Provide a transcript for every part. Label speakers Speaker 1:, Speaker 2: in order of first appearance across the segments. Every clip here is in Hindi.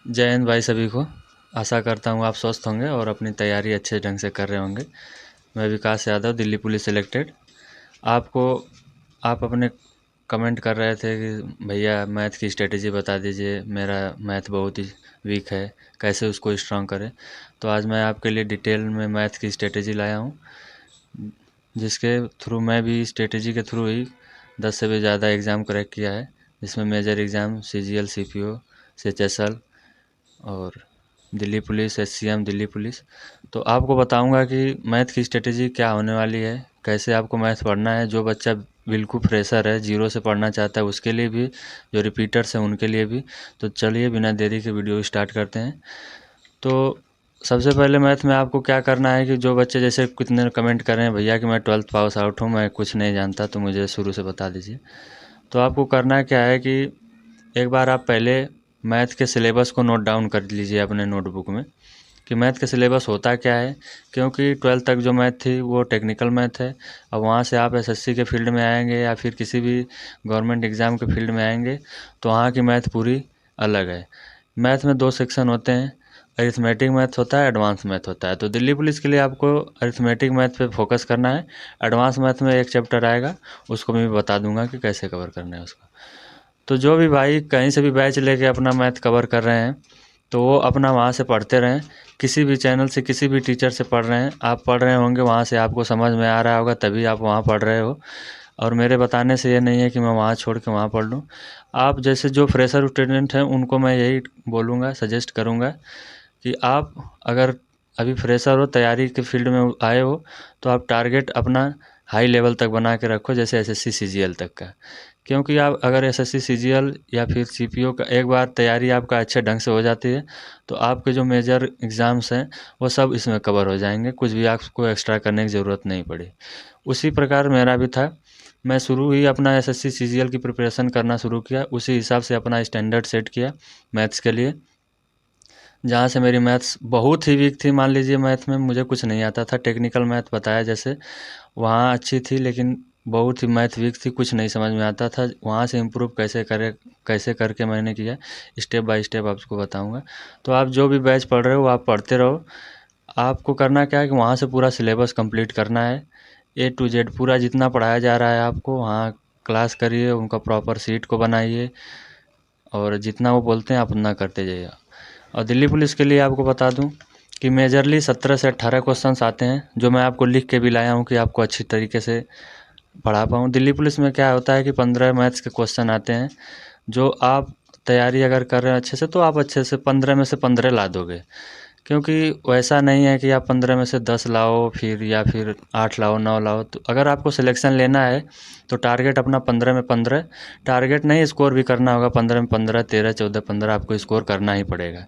Speaker 1: जय हिंद भाई सभी को। आशा करता हूँ आप स्वस्थ होंगे और अपनी तैयारी अच्छे ढंग से कर रहे होंगे। मैं विकास यादव, दिल्ली पुलिस सिलेक्टेड। आपको आप अपने कमेंट कर रहे थे कि भैया मैथ की स्ट्रेटेजी बता दीजिए, मेरा मैथ बहुत ही वीक है, कैसे उसको स्ट्रांग करें। तो आज मैं आपके लिए डिटेल में मैथ की स्ट्रेटेजी लाया हूँ, जिसके थ्रू मैं भी स्ट्रेटेजी के थ्रू ही 10 से भी ज़्यादा एग्ज़ाम क्रैक किया है, जिसमें major exam CGL, CPO, CHSL और Delhi police, SCM Delhi police. तो आपको बताऊंगा कि मैथ की स्ट्रेटेजी क्या होने वाली है, कैसे आपको मैथ पढ़ना है। जो बच्चा बिल्कुल फ्रेशर है, जीरो से पढ़ना चाहता है, उसके लिए भी, जो रिपीटर्स हैं उनके लिए भी। तो चलिए बिना देरी के वीडियो स्टार्ट करते हैं। तो सबसे पहले मैथ में आपको क्या करना है कि जो बच्चे, जैसे कितने कमेंट कर रहे हैं भैया कि मैं 12th पास आउट हूँ, मैं कुछ नहीं जानता, तो मुझे शुरू से बता दीजिए। तो आपको करना क्या है कि एक बार आप पहले मैथ के सिलेबस को नोट डाउन कर लीजिए अपने नोटबुक में कि मैथ का सिलेबस होता क्या है। क्योंकि 12th तक जो मैथ थी वो टेक्निकल मैथ है। अब वहाँ से आप SSC के फील्ड में आएंगे या फिर किसी भी गवर्नमेंट एग्ज़ाम के फील्ड में आएंगे तो वहाँ की मैथ पूरी अलग है। मैथ में 2 सेक्शन होते हैं, अरिथमेटिक मैथ होता है, एडवांस मैथ होता है। तो दिल्ली पुलिस के लिए आपको अरिथमेटिक मैथ पे फोकस करना है। एडवांस मैथ में एक चैप्टर आएगा, उसको मैं भी बता दूंगा कि कैसे कवर करना है उसको। तो जो भी भाई कहीं से भी बैच लेके अपना मैथ कवर कर रहे हैं तो वो अपना वहाँ से पढ़ते रहें। किसी भी चैनल से, किसी भी टीचर से पढ़ रहे हैं, आप पढ़ रहे होंगे, वहाँ से आपको समझ में आ रहा होगा, तभी आप वहाँ पढ़ रहे हो। और मेरे बताने से ये नहीं है कि मैं वहाँ छोड़ के वहाँ पढ़ लूँ। आप जैसे जो फ्रेशर स्टूडेंट हैं उनको मैं यही बोलूँगा, सजेस्ट करूँगा कि आप अगर अभी फ्रेशर हो, तैयारी के फील्ड में आए हो, तो आप टारगेट अपना हाई लेवल तक बना के रखो, जैसे SSC CGL तक का। क्योंकि आप अगर SSC CGL या फिर CPO का एक बार तैयारी आपका अच्छे ढंग से हो जाती है तो आपके जो मेजर एग्ज़ाम्स हैं वो सब इसमें कवर हो जाएंगे, कुछ भी आपको एक्स्ट्रा करने की ज़रूरत नहीं पड़ी। उसी प्रकार मेरा भी था। मैं शुरू ही अपना SSC CGL की प्रिपरेशन करना शुरू किया, उसी हिसाब से अपना स्टैंडर्ड सेट किया मैथ्स के लिए। जहाँ से मेरी मैथ्स बहुत ही वीक थी, मान लीजिए मैथ में मुझे कुछ नहीं आता था, टेक्निकल मैथ बताया जैसे वहाँ अच्छी थी, लेकिन बहुत ही मैथ वीक थी, कुछ नहीं समझ में आता था। वहाँ से इम्प्रूव कैसे करें, कैसे करके मैंने किया, स्टेप बाय स्टेप आपको बताऊँगा। तो आप जो भी बैच पढ़ रहे हो आप पढ़ते रहो। आपको करना क्या है कि वहाँ से पूरा सिलेबस कंप्लीट करना है, A to Z पूरा जितना पढ़ाया जा रहा है आपको वहाँ क्लास करिए, उनका प्रॉपर सीट को बनाइए और जितना वो बोलते हैं आप उतना करते जाइए। और दिल्ली पुलिस के लिए आपको बता दूं कि मेजरली 17 से 18 क्वेश्चंस आते हैं, जो मैं आपको लिख के भी लाया हूं कि आपको अच्छी तरीके से पढ़ा पाऊँ। दिल्ली पुलिस में क्या होता है कि 15 मैथ्स के क्वेश्चन आते हैं, जो आप तैयारी अगर कर रहे हैं अच्छे से तो आप अच्छे से 15 में से 15 ला दोगे। क्योंकि वैसा नहीं है कि आप 15 में से 10 लाओ फिर, या फिर 8 लाओ, 9 लाओ। तो अगर आपको सिलेक्शन लेना है तो टारगेट अपना 15 में 15, टारगेट नहीं, स्कोर भी करना होगा। 15 में 15, 13, 14, 15 आपको स्कोर करना ही पड़ेगा।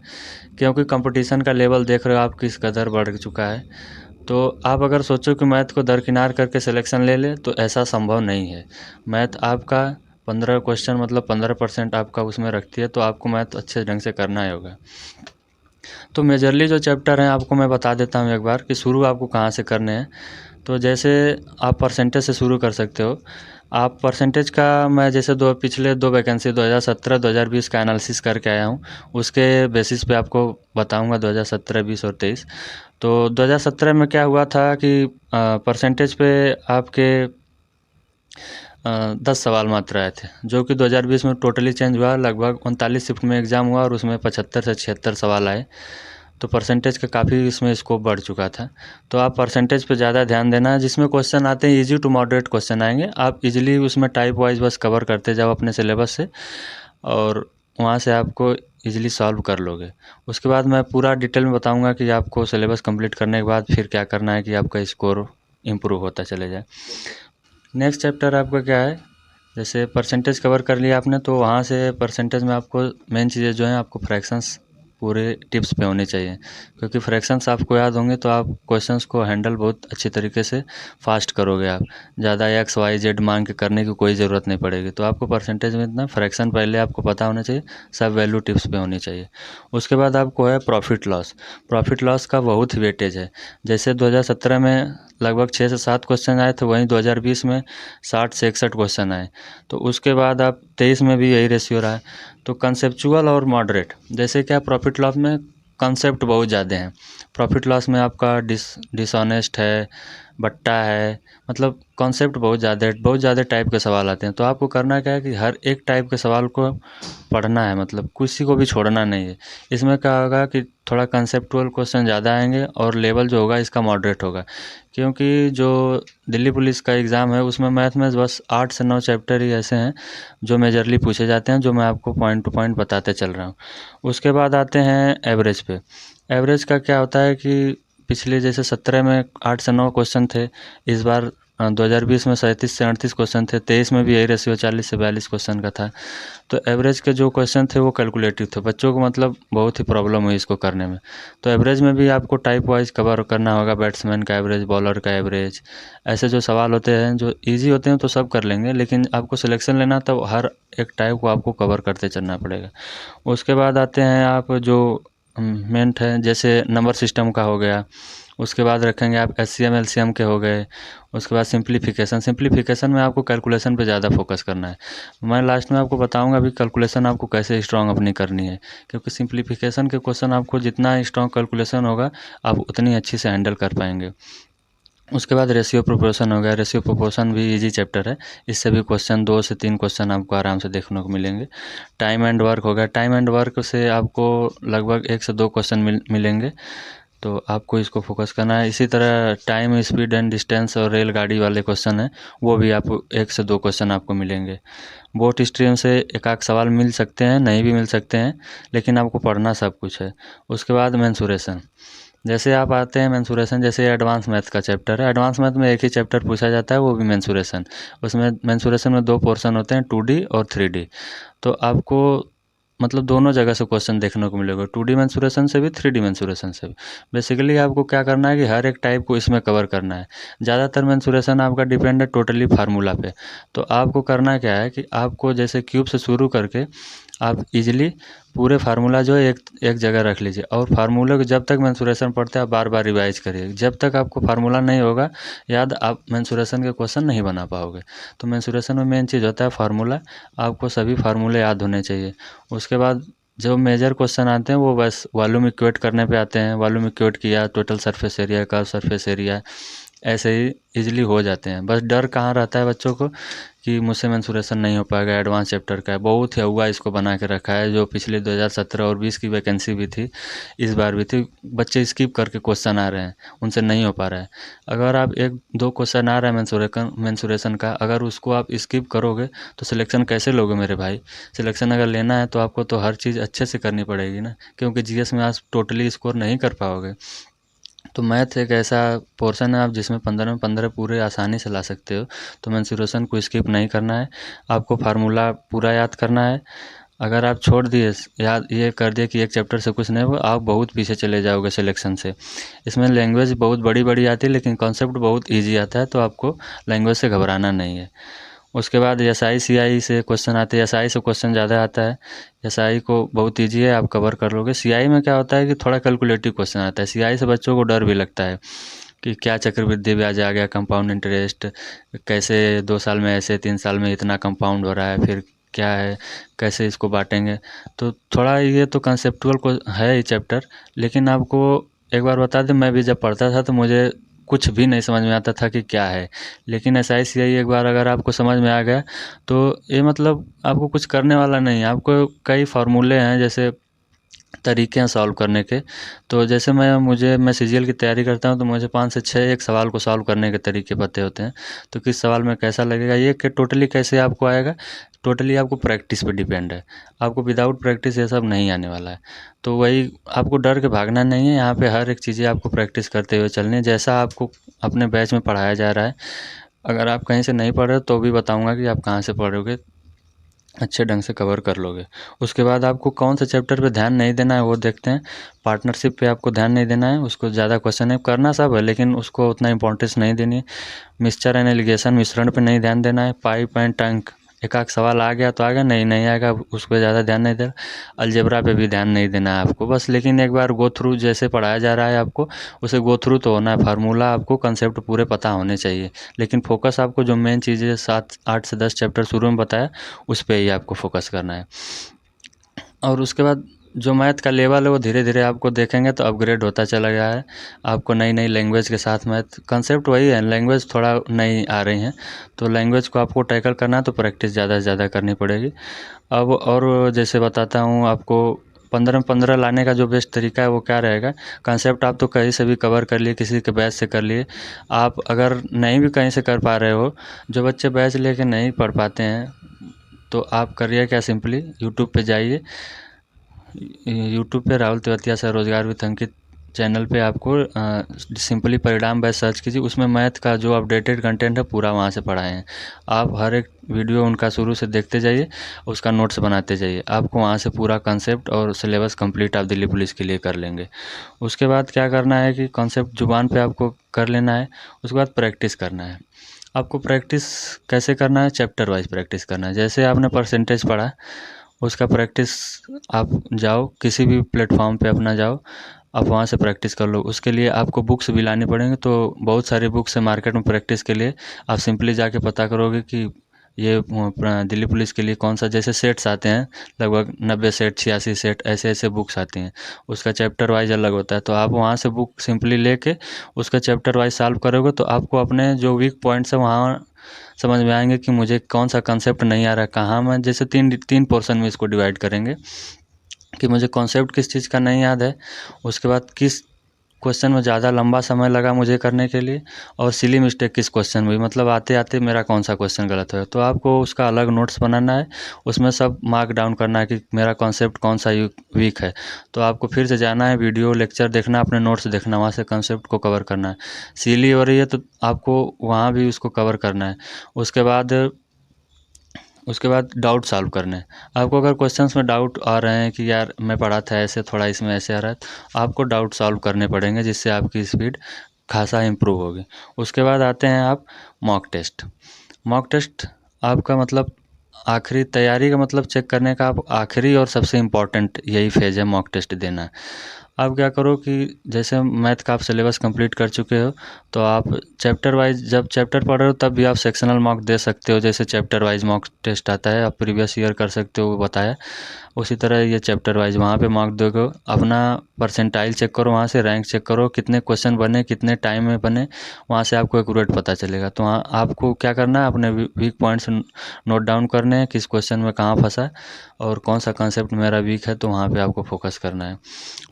Speaker 1: क्योंकि कंपटीशन का लेवल देख रहे हो आप किस कदर बढ़ चुका है। तो आप अगर सोचो कि मैथ को दरकिनार करके सिलेक्शन ले ले तो ऐसा संभव नहीं है। मैथ आपका 15 क्वेश्चन मतलब 15% आपका उसमें रखती है, तो आपको मैथ अच्छे ढंग से करना ही होगा। तो मेजरली जो चैप्टर हैं आपको मैं बता देता हूँ एक बार कि शुरू आपको कहाँ से करने हैं। तो जैसे आप परसेंटेज से शुरू कर सकते हो। आप परसेंटेज का, मैं जैसे पिछले दो वैकेंसी 2017 2020 का एनालिसिस करके आया हूँ, उसके बेसिस पे आपको बताऊंगा 2017, 20 और 23। तो 2017 में क्या हुआ था कि परसेंटेज पे आपके 10 सवाल मात्र आए थे, जो कि 2020 में टोटली चेंज हुआ। लगभग 39 शिफ्ट में एग्ज़ाम हुआ और उसमें 75 से 76 सवाल आए। तो परसेंटेज का काफ़ी इसमें स्कोप बढ़ चुका था। तो आप परसेंटेज पे ज़्यादा ध्यान देना। जिसमें क्वेश्चन आते हैं इजी टू मॉडरेट क्वेश्चन आएंगे, आप इजीली उसमें टाइप वाइज बस कवर करते जाओ अपने सिलेबस से, और वहाँ से आपको इजीली सॉल्व कर लोगे। उसके बाद मैं पूरा डिटेल में बताऊंगा कि आपको सिलेबस कंप्लीट करने के बाद फिर क्या करना है कि आपका स्कोर इम्प्रूव होता चले जाए। नेक्स्ट चैप्टर आपका क्या है, जैसे परसेंटेज कवर कर लिया आपने, तो वहाँ से परसेंटेज में आपको मेन चीज़ें जो हैं, आपको फ्रैक्शंस पूरे टिप्स पे होने चाहिए। क्योंकि फ्रैक्शंस आपको याद होंगे तो आप क्वेश्चंस को हैंडल बहुत अच्छी तरीके से फास्ट करोगे। आप ज़्यादा एक्स वाई जेड मांग के करने की कोई ज़रूरत नहीं पड़ेगी। तो आपको परसेंटेज में इतना फ्रैक्शन पहले आपको पता होना चाहिए, सब वैल्यू टिप्स पे होनी चाहिए। उसके बाद आपको है प्रॉफिट लॉस। प्रॉफिट लॉस का बहुत ही वेटेज है। जैसे 2017 में लगभग 6 से 7 क्वेश्चन आए थे, वहीं 2020 में 60 से 61 क्वेश्चन आए। तो उसके बाद आप 23 में भी यही रेशियो रहा है। तो कंसेप्चुअल और मॉडरेट, जैसे क्या प्रॉफिट लॉस में कंसेप्ट बहुत ज़्यादा हैं। प्रॉफिट लॉस में आपका डिसऑनेस्ट है, बट्टा है, मतलब कॉन्सेप्ट बहुत ज़्यादा टाइप के सवाल आते हैं। तो आपको करना क्या है कि हर एक टाइप के सवाल को पढ़ना है, मतलब किसी को भी छोड़ना नहीं है। इसमें क्या होगा कि थोड़ा कंसेप्टुअल क्वेश्चन ज़्यादा आएंगे और लेवल जो होगा इसका मॉडरेट होगा, क्योंकि जो दिल्ली पुलिस का एग्ज़ाम है उसमें मैथ में बस 8 से 9 चैप्टर ही ऐसे हैं जो मेजरली पूछे जाते हैं, जो मैं आपको पॉइंट टू पॉइंट बताते चल रहा हूँ। उसके बाद आते हैं एवरेज पे। एवरेज का क्या होता है कि पिछले जैसे 17 में 8 से 9 क्वेश्चन थे, इस बार 2020 में 37 से 38 क्वेश्चन थे, 23 में भी यही रेशियो 40 से 42 क्वेश्चन का था। तो एवरेज के जो क्वेश्चन थे वो कैलकुलेटिव थे, बच्चों को मतलब बहुत ही प्रॉब्लम हुई इसको करने में। तो एवरेज में भी आपको टाइप वाइज कवर करना होगा, बैट्समैन का एवरेज, बॉलर का एवरेज, ऐसे जो सवाल होते हैं जो ईजी होते हैं तो सब कर लेंगे, लेकिन आपको सिलेक्शन लेना तो हर एक टाइप को आपको कवर करते चलना पड़ेगा। उसके बाद आते हैं आप जो मेंट है, जैसे नंबर सिस्टम का हो गया। उसके बाद रखेंगे आप एचसीएम एलसीएम के हो गए। उसके बाद सिंप्लीफिकेशन में आपको कैलकुलेशन पे ज़्यादा फोकस करना है। मैं लास्ट में आपको बताऊंगा अभी कैलकुलेशन आपको कैसे स्ट्रॉन्ग अपनी करनी है, क्योंकि सिंप्लीफिकेशन के क्वेश्चन आपको जितना स्ट्रॉन्ग कैलकुलेशन होगा आप उतनी अच्छी से हैंडल कर पाएंगे। उसके बाद रेशियो प्रोपोर्शन हो गया। रेशियो प्रोपोर्शन भी इजी चैप्टर है, इससे भी क्वेश्चन 2 से 3 क्वेश्चन आपको आराम से देखने को मिलेंगे। टाइम एंड वर्क हो गया। टाइम एंड वर्क से आपको लगभग 1 से 2 क्वेश्चन मिलेंगे, तो आपको इसको फोकस करना है। इसी तरह टाइम, स्पीड एंड डिस्टेंस और रेलगाड़ी वाले क्वेश्चन हैं, वो भी आपको 1 से 2 क्वेश्चन आपको मिलेंगे। बोट स्ट्रीम से एक आध सवाल मिल सकते हैं, नहीं भी मिल सकते हैं, लेकिन आपको पढ़ना सब कुछ है। उसके बाद मेंसुरेशन, जैसे आप आते हैं मेंसुरेशन, जैसे एडवांस मैथ का चैप्टर है, एडवांस मैथ में एक ही चैप्टर पूछा जाता है, वो भी मेंसुरेशन। उसमें मेंसुरेशन में 2 पोर्शन होते हैं, 2D और 3D। तो आपको मतलब दोनों जगह से क्वेश्चन देखने को मिलेगा, 2D मेंसुरेशन से भी, 3D मेंसुरेशन से भी। बेसिकली आपको क्या करना है कि हर एक टाइप को इसमें कवर करना है। ज़्यादातर मेंसुरेशन आपका डिपेंड है टोटली फार्मूला पे। तो आपको करना क्या है कि आपको जैसे क्यूब से शुरू करके आप इजीली पूरे फार्मूला जो है एक एक जगह रख लीजिए, और फार्मूले को जब तक मेंसुरेशन पढ़ते हैं आप बार बार रिवाइज करिए। जब तक आपको फार्मूला नहीं होगा याद, आप मेंसुरेशन के क्वेश्चन नहीं बना पाओगे। तो मेंसुरेशन में मेन चीज़ होता है फार्मूला, आपको सभी फार्मूले याद होने चाहिए। उसके बाद जो मेजर क्वेश्चन आते हैं वो बस वॉल्यूम इक्वेट करने पे आते हैं। वॉल्यूम इक्वेट किया, total surface area, curve surface area, ऐसे ही इजीली हो जाते हैं। बस डर कहाँ रहता है बच्चों को कि मुझसे मेंसुरेशन नहीं हो पाएगा, एडवांस चैप्टर का है, बहुत ही अगुआ इसको बना के रखा है। जो पिछले 2017 और 20 की वैकेंसी भी थी, इस बार भी थी, बच्चे स्किप करके क्वेश्चन आ रहे हैं, उनसे नहीं हो पा रहा है। अगर आप 1-2 क्वेश्चन आ रहा है मेंसुरेशन का, अगर उसको आप स्किप करोगे तो सिलेक्शन कैसे लोगे मेरे भाई? सिलेक्शन अगर लेना है तो आपको तो हर चीज़ अच्छे से करनी पड़ेगी ना, क्योंकि जीएस में आप टोटली स्कोर नहीं कर पाओगे। तो मैथ एक ऐसा पोर्शन है आप जिसमें 15 में 15 पूरे आसानी से ला सकते हो। तो मेंसुरेशन को स्किप नहीं करना है, आपको फार्मूला पूरा याद करना है। अगर आप छोड़ दिए, याद ये कर दिए कि एक चैप्टर से कुछ नहीं हुआ, आप बहुत पीछे चले जाओगे सिलेक्शन से। इसमें लैंग्वेज बहुत बड़ी बड़ी आती है, लेकिन कॉन्सेप्ट बहुत ईजी आता है, तो आपको लैंग्वेज से घबराना नहीं है। उसके बाद एसआई सीआई से क्वेश्चन आते हैं। एसआई से क्वेश्चन ज़्यादा आता है, एसआई को बहुत ईजी है, आप कवर कर लोगे। सीआई में क्या होता है कि थोड़ा कैलकुलेटिव क्वेश्चन आता है। सीआई से बच्चों को डर भी लगता है कि क्या चक्रवृद्धि ब्याज आ गया, कंपाउंड इंटरेस्ट, कैसे 2 साल में ऐसे, 3 साल में इतना कंपाउंड हो रहा है, फिर क्या है, कैसे इसको बांटेंगे। तो थोड़ा ये तो कंसेप्चुअल को है ही चैप्टर, लेकिन आपको एक बार बता दें, मैं भी जब पढ़ता था तो मुझे कुछ भी नहीं समझ में आता था कि क्या है, लेकिन एसआई सीआई एक बार अगर आपको समझ में आ गया तो ये मतलब आपको कुछ करने वाला नहीं है। आपको कई फार्मूले हैं, जैसे तरीके हैं सॉल्व करने के। तो जैसे मैं सीजीएल की तैयारी करता हूँ, तो मुझे 5 से 6 एक सवाल को सॉल्व करने के तरीके पते होते हैं। तो किस सवाल में कैसा लगेगा, ये कि टोटली कैसे आपको आएगा, टोटली आपको प्रैक्टिस पे डिपेंड है। आपको विदाउट प्रैक्टिस ये सब नहीं आने वाला है। तो वही, आपको डर के भागना नहीं है, यहाँ पे हर एक चीज़ें आपको प्रैक्टिस करते हुए चलनी है, जैसा आपको अपने बैच में पढ़ाया जा रहा है। अगर आप कहीं से नहीं पढ़ रहे हो तो भी बताऊँगा कि आप कहाँ से पढ़ोगे, अच्छे ढंग से कवर कर लोगे। उसके बाद आपको कौन सा चैप्टर पे ध्यान नहीं देना है वो देखते हैं। पार्टनरशिप पे आपको ध्यान नहीं देना है, उसको ज़्यादा क्वेश्चन है, करना सब है लेकिन उसको उतना इंपॉर्टेंस नहीं देनी है। मिक्सचर एंड एलिगेशन, मिश्रण पे नहीं ध्यान देना है। पाइप एंड टैंक, एक आध सवाल आ गया तो आ गया, नहीं आएगा उस पर ज़्यादा ध्यान नहीं देना। अलजेब्रा पे भी ध्यान नहीं देना है आपको बस, लेकिन एक बार गो थ्रू जैसे पढ़ाया जा रहा है आपको उसे गो थ्रू तो होना है। फार्मूला आपको कंसेप्ट पूरे पता होने चाहिए, लेकिन फोकस आपको जो मेन चीज़ें 7 8 से 10 चैप्टर शुरू में बताया उस पर ही आपको फोकस करना है। और उसके बाद जो मैथ का लेवल है वो धीरे धीरे आपको देखेंगे तो अपग्रेड होता चला गया है। आपको नई नई लैंग्वेज के साथ मैथ कंसेप्ट वही है, लैंग्वेज थोड़ा नई आ रही हैं, तो लैंग्वेज को आपको टैकल करना है तो प्रैक्टिस ज़्यादा से ज़्यादा करनी पड़ेगी। अब और जैसे बताता हूँ आपको 15 लाने का जो बेस्ट तरीका है वो क्या रहेगा। कंसेप्ट आप तो कहीं से भी कवर कर लिए, किसी के बैच से कर लिए। आप अगर नहीं भी कहीं से कर पा रहे हो, जो बच्चे बैच लेके नहीं पढ़ पाते हैं, तो आप करिए क्या, सिंपली यूट्यूब पे जाइए। यूट्यूब पे राहुल तेवतिया सर रोजगार विद अंकित चैनल पे आपको सिंपली परिणाम बैच सर्च कीजिए, उसमें मैथ का जो अपडेटेड कंटेंट है पूरा वहाँ से पढ़ाए हैं। आप हर एक वीडियो उनका शुरू से देखते जाइए, उसका नोट्स बनाते जाइए, आपको वहाँ से पूरा कंसेप्ट और सिलेबस कंप्लीट आप दिल्ली पुलिस के लिए कर लेंगे। उसके बाद क्या करना है कि कॉन्सेप्ट जुबान पे आपको कर लेना है, उसके बाद प्रैक्टिस करना है। आपको प्रैक्टिस कैसे करना है, चैप्टर वाइज प्रैक्टिस करना है। जैसे आपने परसेंटेज पढ़ा, उसका प्रैक्टिस आप जाओ किसी भी प्लेटफॉर्म पे अपना जाओ, आप वहाँ से प्रैक्टिस कर लो। उसके लिए आपको बुक्स भी लानी पड़ेंगी, तो बहुत सारी बुक्स है मार्केट में प्रैक्टिस के लिए। आप सिंपली जाके पता करोगे कि ये दिल्ली पुलिस के लिए कौन सा, जैसे सेट्स आते हैं लगभग 90 सेट 86 सेट ऐसे ऐसे बुक्स आती हैं, उसका चैप्टर वाइज अलग होता है। तो आप वहाँ से बुक सिंपली लेके उसका चैप्टर वाइज सॉल्व करोगे तो आपको अपने जो वीक पॉइंट्स है वहाँ समझ में आएंगे कि मुझे कौन सा कंसेप्ट नहीं आ रहा है, कहाँ मैं, जैसे तीन तीन पोर्शन में इसको डिवाइड करेंगे कि मुझे कॉन्सेप्ट किस चीज़ का नहीं याद है, उसके बाद किस क्वेश्चन में ज़्यादा लंबा समय लगा मुझे करने के लिए, और सिली मिस्टेक किस क्वेश्चन में, मतलब आते आते मेरा कौन सा क्वेश्चन गलत है। तो आपको उसका अलग नोट्स बनाना है, उसमें सब मार्क डाउन करना है कि मेरा कॉन्सेप्ट कौन सा वीक है। तो आपको फिर से जाना है, वीडियो लेक्चर देखना, अपने नोट्स देखना, वहाँ से कॉन्सेप्ट को कवर करना है। सिली हो रही है तो आपको वहाँ भी उसको कवर करना है। उसके बाद डाउट सॉल्व करने हैं। आपको अगर क्वेश्चंस में डाउट आ रहे हैं कि यार मैं पढ़ा था ऐसे, थोड़ा इसमें ऐसे आ रहा है, तो आपको डाउट सॉल्व करने पड़ेंगे, जिससे आपकी स्पीड खासा इम्प्रूव होगी। उसके बाद आते हैं आप मॉक टेस्ट। मॉक टेस्ट आपका मतलब आखिरी तैयारी का मतलब चेक करने का, आप आखिरी और सबसे इम्पॉर्टेंट यही फेज़ है मॉक टेस्ट देना। आप क्या करो कि जैसे मैथ का आप सिलेबस कंप्लीट कर चुके हो, तो आप चैप्टर वाइज जब चैप्टर पढ़ रहे हो तब भी आप सेक्शनल मॉक दे सकते हो। जैसे चैप्टर वाइज मॉक टेस्ट आता है, आप प्रीवियस ईयर कर सकते हो, वो बताया उसी तरह ये चैप्टर वाइज वहाँ पे मार्क दोगे। अपना परसेंटाइल चेक करो, वहाँ से रैंक चेक करो, कितने क्वेश्चन बने, कितने टाइम में बने, वहाँ से आपको एक्यूरेट पता चलेगा। तो वहाँ आपको क्या करना है, अपने वीक पॉइंट्स नोट डाउन करने हैं, किस क्वेश्चन में कहाँ फंसा और कौन सा कंसेप्ट मेरा वीक है, तो वहाँ पे आपको फोकस करना है।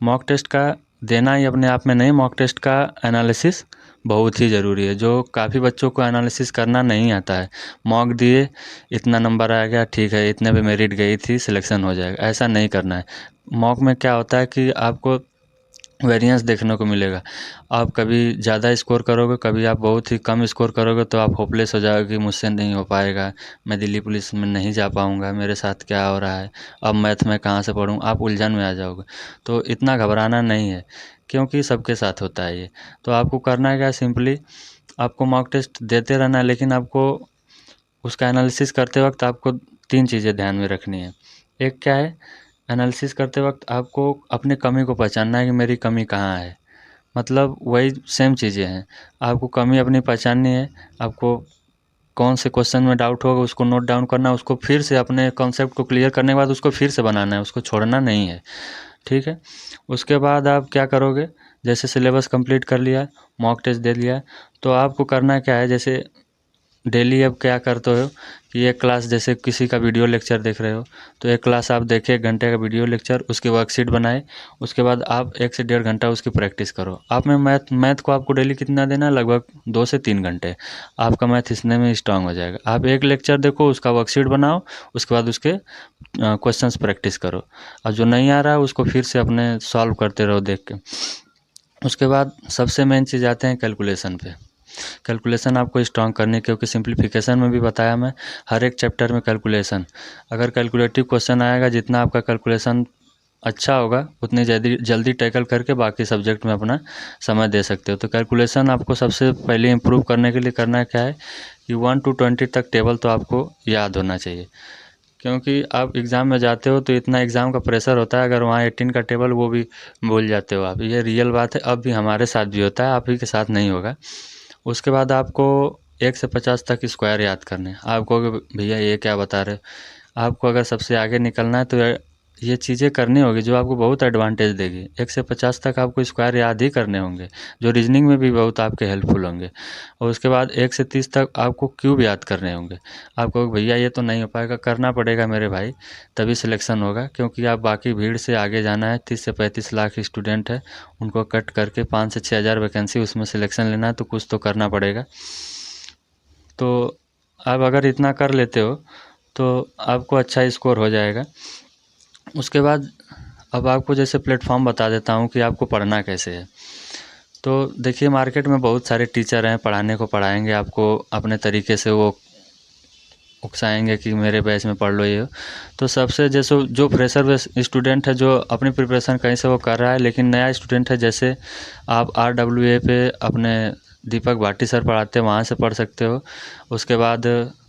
Speaker 1: मॉक टेस्ट का देना ही अपने आप में नहीं, मॉक टेस्ट का एनालिसिस बहुत ही ज़रूरी है। जो काफ़ी बच्चों को एनालिसिस करना नहीं आता है, मॉक दिए इतना नंबर आ गया, ठीक है इतने पे मेरिट गई थी, सिलेक्शन हो जाएगा, ऐसा नहीं करना है। मॉक में क्या होता है कि आपको वेरिएंस देखने को मिलेगा। आप कभी ज़्यादा स्कोर करोगे, कभी आप बहुत ही कम स्कोर करोगे, तो आप होपलेस हो जाओगे कि मुझसे नहीं हो पाएगा, मैं दिल्ली पुलिस में नहीं जा पाऊँगा, मेरे साथ क्या हो रहा है, अब मैथ में कहाँ से पढ़ूँ, आप उलझन में आ जाओगे। तो इतना घबराना नहीं है, क्योंकि सबके साथ होता है ये। तो आपको करना है क्या, सिंपली आपको मॉक टेस्ट देते रहना है, लेकिन आपको उसका एनालिसिस करते वक्त आपको 3 चीज़ें ध्यान में रखनी है। एक क्या है, एनालिसिस करते वक्त आपको अपनी कमी को पहचानना है कि मेरी कमी कहाँ है। मतलब वही सेम चीज़ें हैं, आपको कमी अपनी पहचाननी है, आपको कौन से क्वेश्चन में डाउट होगा उसको नोट डाउन करना है, उसको फिर से अपने कॉन्सेप्ट को क्लियर करने के बाद उसको फिर से बनाना है, उसको छोड़ना नहीं है, ठीक है। उसके बाद आप क्या करोगे, जैसे सिलेबस कंप्लीट कर लिया, मॉक टेस्ट दे लिया, तो आपको करना क्या है, जैसे डेली अब क्या करते हो कि एक क्लास, जैसे किसी का वीडियो लेक्चर देख रहे हो, तो एक क्लास आप देखे 1 घंटे का वीडियो लेक्चर, उसकी वर्कशीट बनाए, उसके बाद आप 1 से 1.5 घंटा उसकी प्रैक्टिस करो। आप में मैथ को आपको डेली कितना देना है, लगभग 2 से 3 घंटे, आपका मैथ इसने में स्ट्रांग हो जाएगा। आप एक लेक्चर देखो, उसका वर्कशीट बनाओ, उसके बाद उसके क्वेश्चंस प्रैक्टिस करो, और जो नहीं आ रहा है उसको फिर से अपने सॉल्व करते रहो देख के। उसके बाद सबसे मेन चीज़ आते हैं कैलकुलेशन पे। कैलकुलेशन आपको स्ट्रांग करने, क्योंकि सिंप्लीफिकेशन में भी बताया मैं, हर एक चैप्टर में कैलकुलेशन, अगर कैलकुलेटिव क्वेश्चन आएगा, जितना आपका कैलकुलेशन अच्छा होगा उतनी जल्दी जल्दी टैकल करके बाकी सब्जेक्ट में अपना समय दे सकते हो। तो कैलकुलेशन आपको सबसे पहले इम्प्रूव करने के लिए करना क्या है कि 1 to 20 तक टेबल तो आपको याद होना चाहिए, क्योंकि आप एग्ज़ाम में जाते हो तो इतना एग्ज़ाम का प्रेशर होता है, अगर वहाँ 18 का टेबल वो भी भूल जाते हो आप। ये रियल बात है, अब भी हमारे साथ भी होता है, आप ही के साथ नहीं होगा। उसके बाद आपको 1 से 50 तक स्क्वायर याद करने हैं। आप कहोगे भैया ये क्या बता रहे हो। आपको अगर सबसे आगे निकलना है तो ये चीज़ें करनी होगी जो आपको बहुत एडवांटेज देगी। 1 से 50 तक आपको स्क्वायर याद ही करने होंगे, जो रीजनिंग में भी बहुत आपके हेल्पफुल होंगे। और उसके बाद 1 से 30 तक आपको क्यूब याद करने होंगे। आप कहोगे भैया ये तो नहीं हो पाएगा, करना पड़ेगा मेरे भाई, तभी सिलेक्शन होगा, क्योंकि आप बाकी भीड़ से आगे जाना है। 30 से 35 लाख स्टूडेंट है, उनको कट करके 5 से 6 हज़ार वैकेंसी उसमें सिलेक्शन लेना है, तो कुछ तो करना पड़ेगा। तो आप अगर इतना कर लेते हो तो आपको अच्छा स्कोर हो जाएगा। उसके बाद अब आपको जैसे प्लेटफॉर्म बता देता हूँ कि आपको पढ़ना कैसे है। तो देखिए मार्केट में बहुत सारे टीचर हैं, पढ़ाने को पढ़ाएंगे आपको अपने तरीके से, वो उकसाएंगे कि मेरे बैच में पढ़ लो ये। तो सबसे जैसे जो फ्रेशर बेस स्टूडेंट है, जो अपनी प्रिपरेशन कहीं से वो कर रहा है, लेकिन नया स्टूडेंट है, जैसे आप RWA पे अपने दीपक भाटी सर पढ़ाते हैं, वहाँ से पढ़ सकते हो। उसके बाद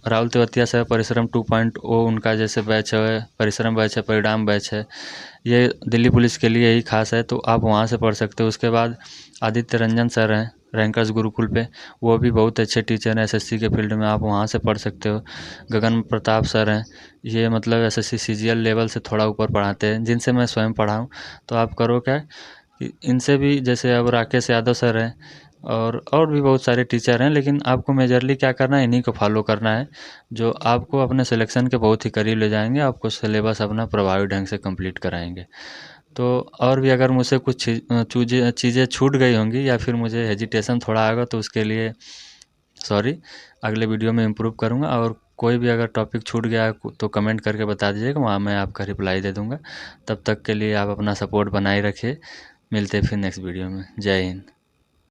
Speaker 1: राहुल तेवतिया सर परिश्रम 2.0 उनका जैसे बैच है, परिश्रम बैच है, परिणाम बैच है, ये दिल्ली पुलिस के लिए ही खास है, तो आप वहाँ से पढ़ सकते हो। उसके बाद आदित्य रंजन सर हैं रैंकर्स गुरुकुल पे, वो भी बहुत अच्छे टीचर हैं SSC के फील्ड में, आप वहाँ से पढ़ सकते हो। गगन प्रताप सर हैं, ये मतलब SSC CGL लेवल से थोड़ा ऊपर पढ़ाते हैं, जिनसे मैं स्वयं पढ़ा हूँ। तो आप करो क्या कि इनसे भी, जैसे अब राकेश यादव सर हैं, और भी बहुत सारे टीचर हैं, लेकिन आपको मेजरली क्या करना है, इन्हीं को फॉलो करना है, जो आपको अपने सिलेक्शन के बहुत ही करीब ले जाएंगे, आपको सिलेबस अपना प्रभावी ढंग से कंप्लीट कराएंगे। तो और भी अगर मुझसे कुछ चीज़ें छूट गई होंगी या फिर मुझे हेजिटेशन थोड़ा आएगा तो उसके लिए सॉरी, अगले वीडियो में इम्प्रूव करूँगा। और कोई भी अगर टॉपिक छूट गया है तो कमेंट करके बता दीजिएगा, वहाँ मैं आपका रिप्लाई दे दूँगा। तब तक के लिए आप अपना सपोर्ट बनाए रखिए, मिलते हैं फिर नेक्स्ट वीडियो में। जय हिंद।